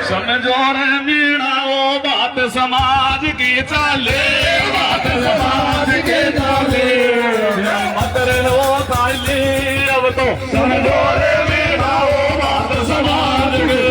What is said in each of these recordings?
समझो रे मीणा वो बात समाज की चाले, बात समाज के चाले, मत रे वो ताले अब तो समझो रे मीणा वो बात समाज की,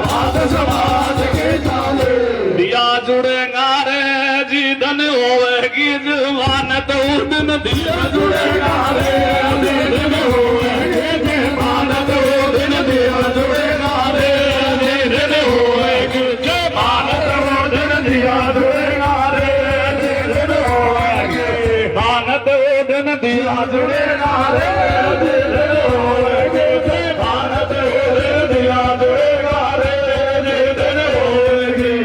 बात समाज के चाले। दिया जुड़ेगा रे जी धन होवेगी जवानत उस दिन, दिया जुड़ेगा रे जी धन होवेगी जवानत उस दिन, दिया जुड़ेगा रे जी धन होवेगी जवानत उस दिन, दिया जुड़ेगा रे जी धन होवेगी जवानत उस दिन, दिया जुड़ेगा रे जी धन होवेगी जवानत उस दिन, दिया जुड़ेगा रे जी धन होवेगी।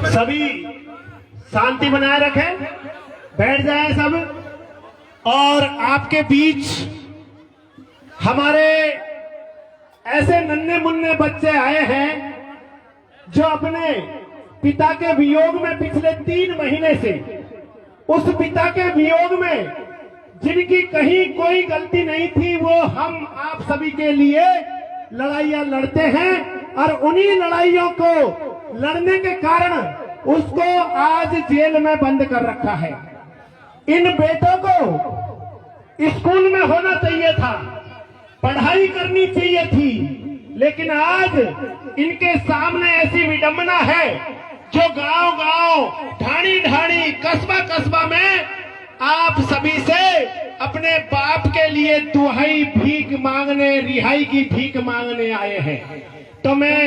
सभी शांति बनाए रखें, बैठ जाएं सब। और आपके बीच हमारे ऐसे नन्हे मुन्ने बच्चे आए हैं जो अपने पिता के वियोग में पिछले 3 महीने से, उस पिता के वियोग में जिनकी कहीं कोई गलती नहीं थी, वो हम आप सभी के लिए लड़ाइयां लड़ते हैं और उन्हीं लड़ाइयों को लड़ने के कारण उसको आज जेल में बंद कर रखा है। इन बेटों को स्कूल में होना चाहिए था, पढ़ाई करनी चाहिए थी, लेकिन आज इनके सामने ऐसी विडंबना है जो गांव-गांव, ढाणी-ढाणी, कस्बा-कस्बा में आप सभी से अपने बाप के लिए दुहाई भीख मांगने, रिहाई की भीख मांगने आए हैं। तो मैं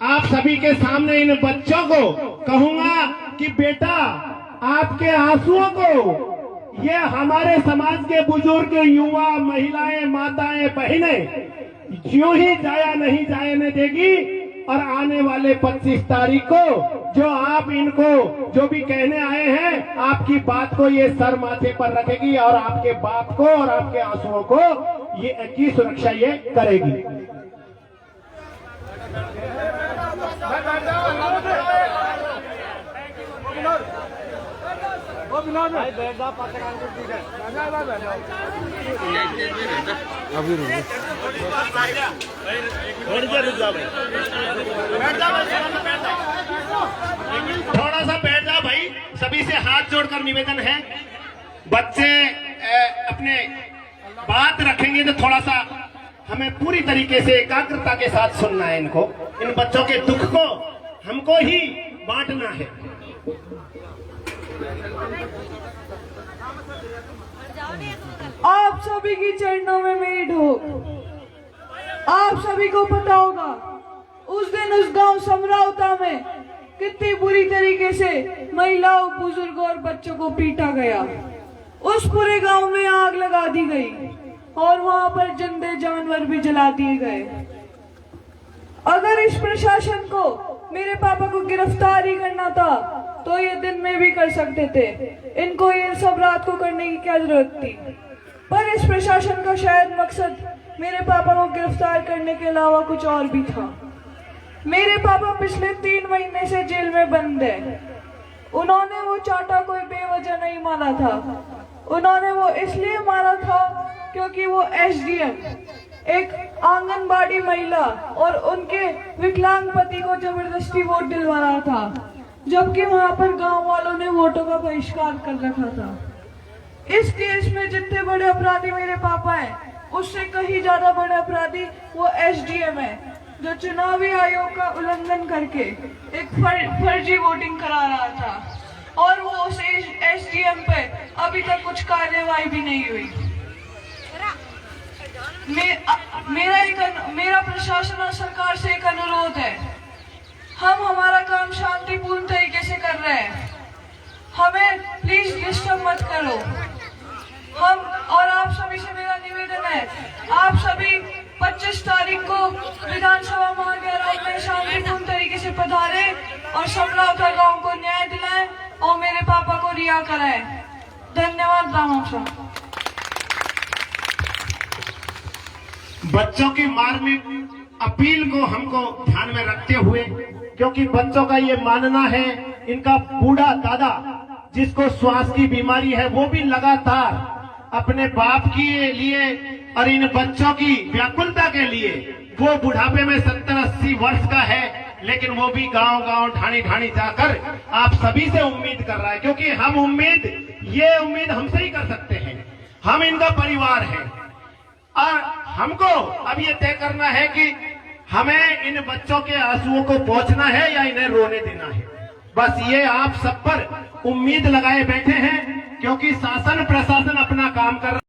आप सभी के सामने इन बच्चों को कहूंगा कि बेटा, आपके आंसुओं को ये हमारे समाज के बुजुर्ग, युवा, महिलाएं, माताएं, बहनें यूं ही जाया नहीं जाने देगी। और आने वाले 25 तारीख को जो आप इनको जो भी कहने आए हैं, आपकी बात को ये सर माथे पर रखेगी और आपके बाप को और आपके आंसुओं को ये की सुरक्षा ये करेगी। थोड़ा सा बैठ जाओ भाई, सभी से हाथ जोड़कर निवेदन है। बच्चे अपने बात रखेंगे तो थोड़ा सा हमें पूरी तरीके से एकाग्रता के साथ सुनना है। इनको, इन बच्चों के दुख को हमको ही बांटना है। आप सभी की चरणों में मेरी ढोक। आप सभी को पता होगा उस दिन उस गांव समरावता में कितनी बुरी तरीके से महिलाओं, बुजुर्गों और बच्चों को पीटा गया। उस पूरे गांव में आग लगा दी गई और वहां पर जिंदे जानवर भी जला दिए गए। अगर इस प्रशासन को मेरे पापा को गिरफ्तार ही करना था तो ये दिन में भी कर सकते थे। इनको ये सब रात को करने की क्या जरूरत थी? पर इस प्रशासन का शायद मकसद मेरे पापा को गिरफ्तार करने के अलावा कुछ और भी था। मेरे पापा पिछले 3 महीने से जेल में बंद है। उन्होंने वो चाटा कोई बेवजह नहीं मारा था। उन्होंने वो इसलिए मारा था क्योंकि वो एसडीएम, एक आंगनबाड़ी महिला और उनके विकलांग पति को जबरदस्ती वोट दिलवा रहा था, जबकि वहां पर गांव वालों ने वोटों का बहिष्कार कर रखा था। इस केस में जितने बड़े अपराधी मेरे पापा हैं, उससे कहीं ज्यादा बड़े अपराधी वो एसडीएम है, जो चुनावी आयोग का उल्लंघन करके एक फर्जी वोटिंग करा रहा था। और वो उस एसडीएम पे अभी तक कुछ कार्यवाही भी नहीं हुई। मेरा प्रशासन और सरकार से एक अनुरोध है, हम हमारा काम शांतिपूर्ण तरीके से कर रहे हैं, हमें प्लीज डिस्टर्ब मत करो। हम और आप सभी से मेरा निवेदन है, आप सभी 25 तारीख को विधानसभा महागैराज में शांतिपूर्ण तरीके से पधारे और समरावता गांव को न्याय दिलाएं और मेरे पापा को रिहा कराएं। धन्यवाद राम साहब। बच्चों की मार्मिक अपील को हमको ध्यान में रखते हुए, क्योंकि बच्चों का ये मानना है, इनका बूढ़ा दादा जिसको श्वास की बीमारी है, वो भी लगातार अपने बाप के लिए और इन बच्चों की व्याकुलता के लिए, वो बुढ़ापे में 70-80 वर्ष का है, लेकिन वो भी गांव-गांव ढाणी-ढाणी जाकर आप सभी से उम्मीद कर रहा है, क्योंकि हम ये उम्मीद हमसे ही कर सकते हैं। हम इनका परिवार है और हमको अब ये तय करना है कि हमें इन बच्चों के आंसुओं को पोंछना है या इन्हें रोने देना है। बस ये आप सब पर उम्मीद लगाए बैठे हैं, क्योंकि शासन प्रशासन अपना काम कर